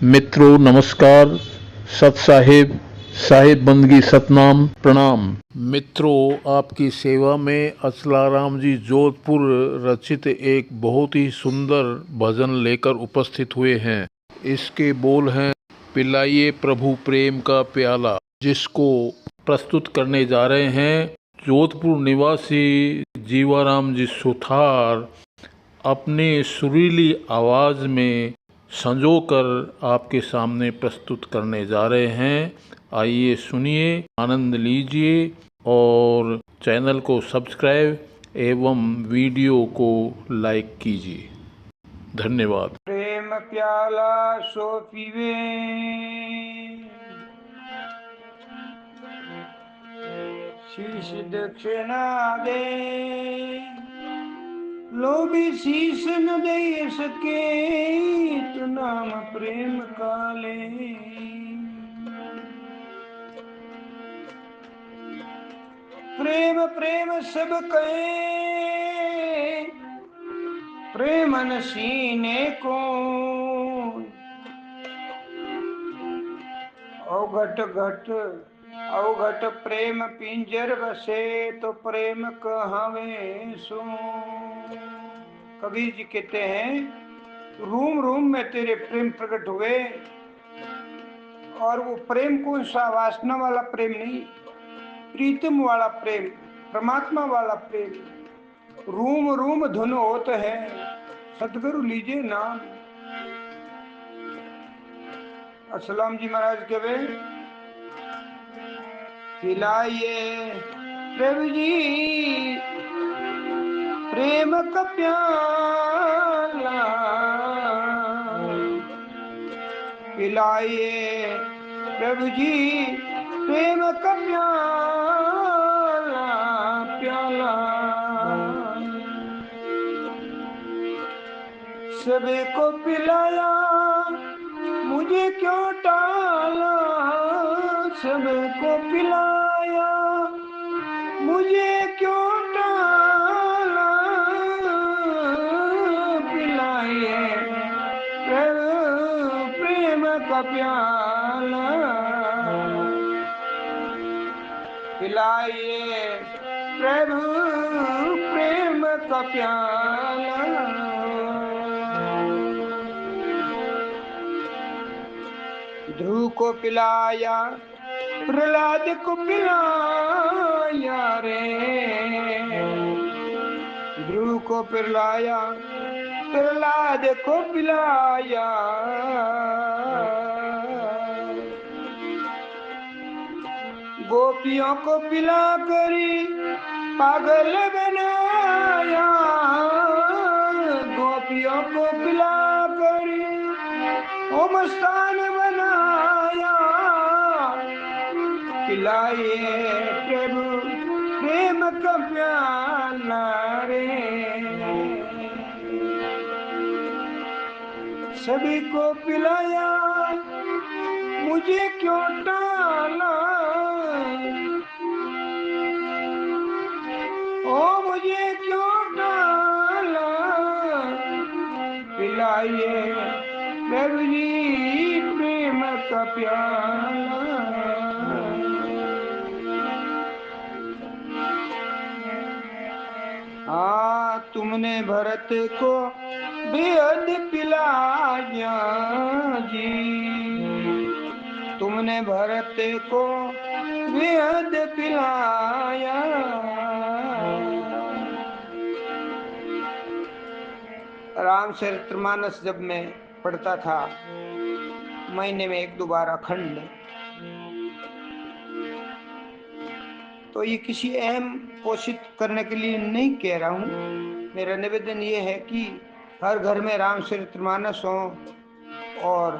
मित्रों नमस्कार, सत साहिब, साहिब बंदगी सतनाम, प्रणाम। मित्रों, आपकी सेवा में अचलाराम जी जोधपुर रचित एक बहुत ही सुंदर भजन लेकर उपस्थित हुए हैं। इसके बोल हैं, पिलाइए प्रभु प्रेम का प्याला, जिसको प्रस्तुत करने जा रहे हैं जोधपुर निवासी जीवाराम जी सुथार अपने सुरीली आवाज़ में संजोकर आपके सामने प्रस्तुत करने जा रहे हैं। आइए सुनिए, आनंद लीजिए और चैनल को सब्सक्राइब एवं वीडियो को लाइक कीजिए। धन्यवाद। प्रेम प्याला सो पीवे, शीश दक्षिणा दे, लोभी शीश न दे सके, तो नाम प्रेम का ले। प्रेम प्रेम सब कहे, प्रेम न सीने को, अवघट घट अवघट प्रेम पिंजर बसे, तो प्रेम कहावे सो। कबीर जी कहते हैं, रूम रूम में तेरे प्रेम प्रकट हुए, और वो प्रेम कौन सा? वासना वाला प्रेम नहीं, प्रीतम वाला प्रेम, परमात्मा वाला प्रेम। रूम रूम धुन होत है, सतगुरु लीजिए नाम। असलाम जी महाराज के वे, पिलाइए प्रभु जी प्रेम का प्याला, पिलाइए प्रभु जी प्रेम का प्याला, प्याला सभी को पिलाया, मुझे क्यों टाला? सबको पिलाया, मुझे क्यों टाला? पिलाइए प्रभु प्रेम का प्याला, पिलाइए प्रभु प्रेम का प्याला। ध्रुव को पिलाया, प्रहलाद को पिलाया रे। ध्रुव को पिलाया, प्रहलाद को पिलाया। गोपियों को पिला करी पागल बनाया, गोपियों को पिला करी ओ मस्तान बनाया। पिलाइए प्रभु प्रेम का प्याला रे, सभी को पिलाया, मुझे क्यों टाला? ओ मुझे क्यों टाला? पिलाइए प्रभु जी प्रेम का प्याला। तुमने भरत को बेहद पिलाया जी, तुमने भरत को बेहद पिलाया। रामचरितमानस जब मैं पढ़ता था, महीने में 1-2 बार अखंड, तो ये किसी अहम पोषित करने के लिए नहीं कह रहा हूँ। मेरा निवेदन ये है कि हर घर में रामचरितमानस हो, और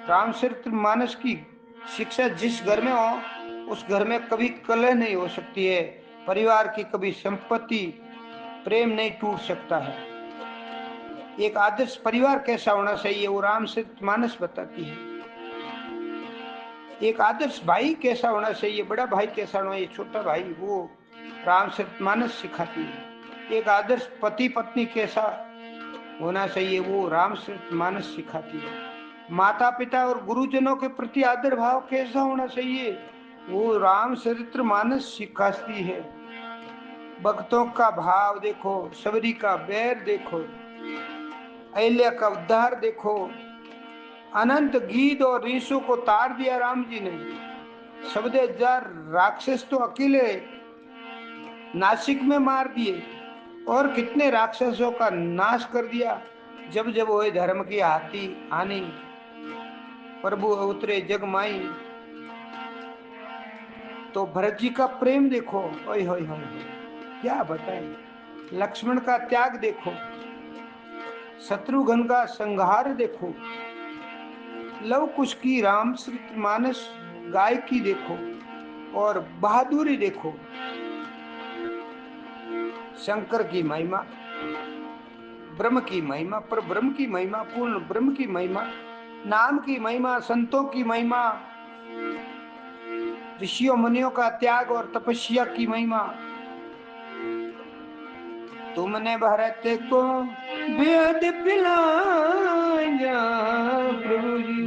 रामचरितमानस की शिक्षा जिस घर में हो, उस घर में कभी कलह नहीं हो सकती है, परिवार की कभी संपत्ति प्रेम नहीं टूट सकता है। एक आदर्श परिवार कैसा होना चाहिए, वो रामचरितमानस बताती है। एक आदर्श भाई कैसा होना चाहिए, बड़ा भाई कैसा होना चाहिए, छोटा भाई, वो रामचरितमानस सिखाती है। एक आदर्श पति पत्नी कैसा होना चाहिए, वो रामचरितमानस सिखाती है। माता पिता और गुरुजनों के प्रति आदर भाव कैसा होना चाहिए, वो रामचरितमानस सिखाती है। भक्तों का भाव देखो, सबरी का बैर देखो, अहिल्या का उद्धार देखो, अनंत गीत और ऋषों को तार दिया राम जी ने। 14,000 राक्षस तो अकेले नासिक में मार दिए, और कितने राक्षसों का नाश कर दिया। जब जब वो धर्म की हाथी आनी, प्रभु उतरे जग माई। तो भरत जी का प्रेम देखो, ओए होए होए, क्या बताएं। लक्ष्मण का त्याग देखो, शत्रुघ्न का संहार देखो, लव कुश की रामचरितमानस गायकी देखो, और बहादुरी देखो। शंकर की महिमा, ब्रह्म की महिमा, पर ब्रह्म की महिमा, पूर्ण ब्रह्म की महिमा, नाम की महिमा, संतों की महिमा, ऋषियों मुनियों का त्याग और तपस्या की महिमा। तुमने भरत को बेद पिलाया प्रभु जी,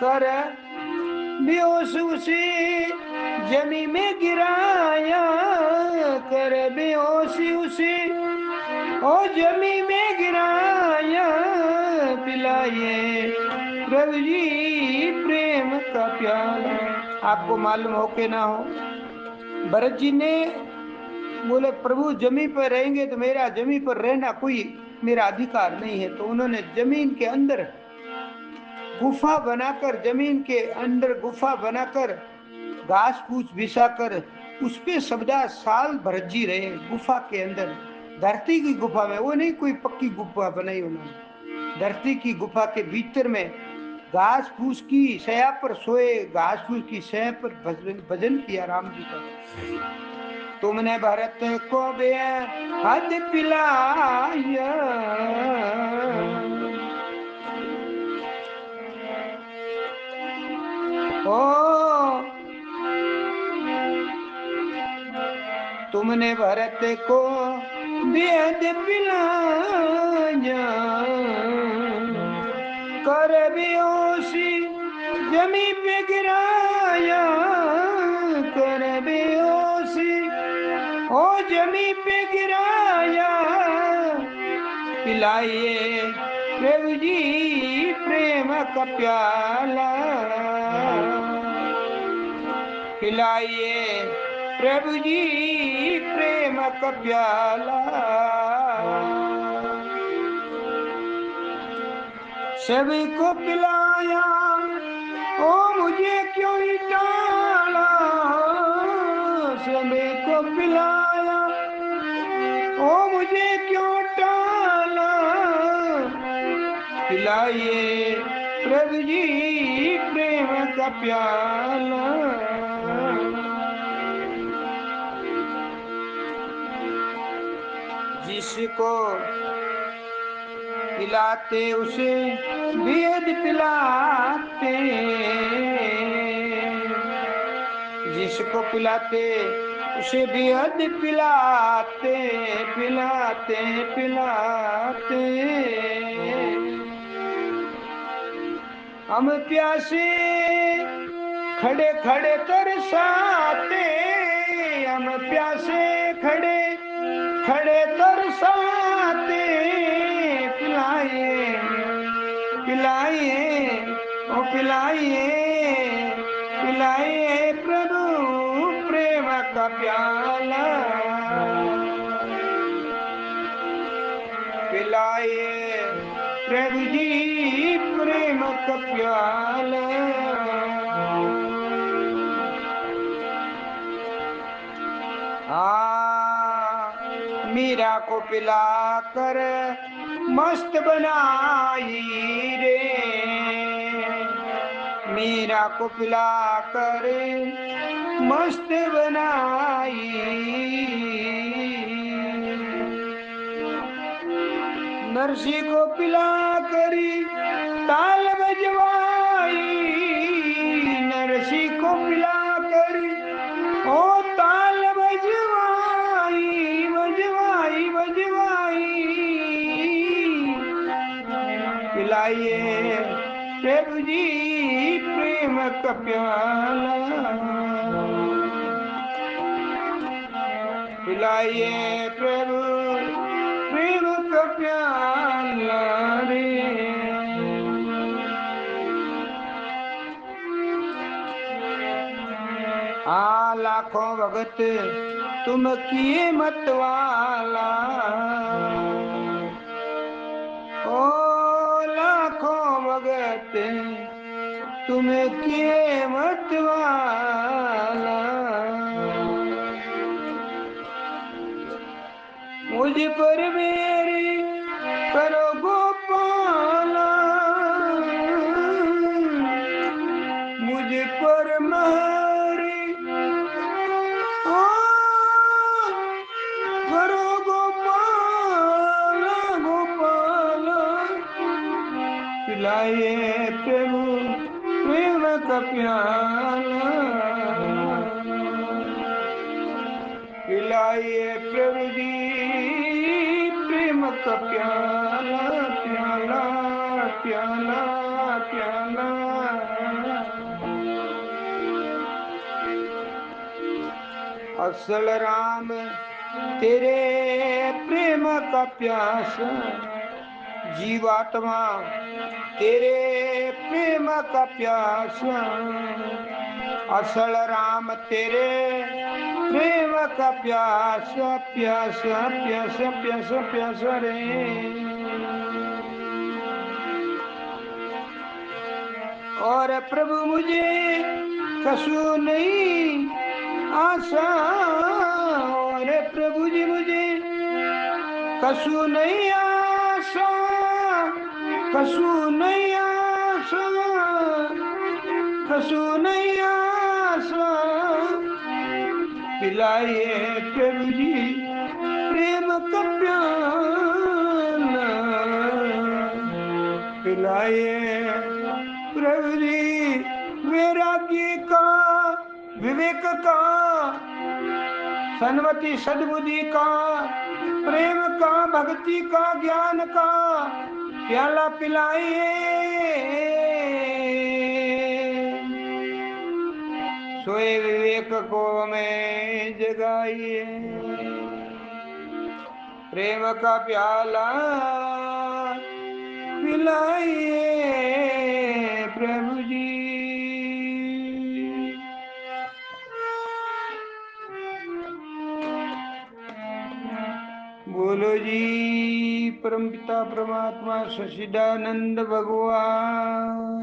कर बेहोश उसे जमी में गिराया, कर बेहोश उसे ओ जमी में गिराया, पिलाए प्रभु जी प्रेम का प्याला। आपको मालूम हो के ना हो, भरत जी ने बोले प्रभु जमीन पर रहेंगे तो मेरा जमीन पर रहना कोई मेरा अधिकार नहीं है। तो उन्होंने जमीन के अंदर गुफा बनाकर, जमीन के अंदर गुफा बनाकर घास फूस बिछाकर उस पे 14 साल भरत जी रहे, गुफा के अंदर, धरती की गुफा में। वो नहीं कोई पक्की गुफा बनाई उन्होंने, धरती की गुफा के भीतर में घास फूस की शया पर सोए, घास फूस की शया पर भजन किया राम जी का। तुमने भरत को बेहद पिलाया, ओ तुमने भरत को बेहद पिलाया, कर बेहोशी जमी पे गिराया, कर बेहोशी ओ जमी पे गिराया, पिलाइए प्रभु जी प्रेम का प्याला, पिलाइए प्रभु जी प्रेम का प्याला। सभी को पिलाया, ओ मुझे क्यों ही टाला, सभी को पिलाया, ओ मुझे क्यों टाला, पिलाइए प्रभु जी प्रेम का प्याला। जिसको पिलाते उसे वेद पिलाते, जिसको पिलाते उसे बेहद पिलाते, पिलाते पिलाते। हम प्यासे खड़े खड़े तरसाते, हम प्यासे खड़े खड़े तरसाते, पिलाइए पिलाइए ओ पिलाइए, पिलाइए प्रभु प्रेम का प्याला, पिलाइए प्रभु जी प्रेम का प्याला। मीरा को पिलाकर मस्त बनाई रे, मीरा को पिलाकर मस्त बनाई, नरसी को पिलाकर ताल बजवाई, नरसी को पिलाकर ओ ताल बजवाई, बजवाई बजवाई, पिलाइए प्रभु जी प्रेम का प्याला पिलाइए प्रभु प्रेम का प्याला रे। लाखों भगत तुम किए मतवाला ओ लाखों भगत तुम किए मतवाला मुझ पर मेरी करो गोपाला मुझ पर मेरी करो गोपाला गोपाला पिलाइए प्रभु प्रेम का प्याला पिलाइए प्रभु जी प्रेम का प्याला प्याला प्याला प्याला। असल राम तेरे प्रेम का प्यास जीवात्मा तेरे प्रेम का प्यास असल राम तेरे प्रेम का प्यास प्यास प्यास प्यास प्यास रे। और प्रभु मुझे कछु नहीं आशा और प्रभु जी मुझे कछु नहीं आशा कछु नहीं आशा कछु नहीं आशा पिलाइए प्रभु जी प्रेम का प्याला पिलाइए प्रभु जी वैराग्य का विवेक का सन्मति सद्बुद्धि का प्रेम का भक्ति का ज्ञान का प्याला पिलाइए सोए विवेक को में जगाइए प्रेम का प्याला पिलाइए प्रभु जी। बोलो जी परमपिता परमात्मा सच्चिदानंद भगवान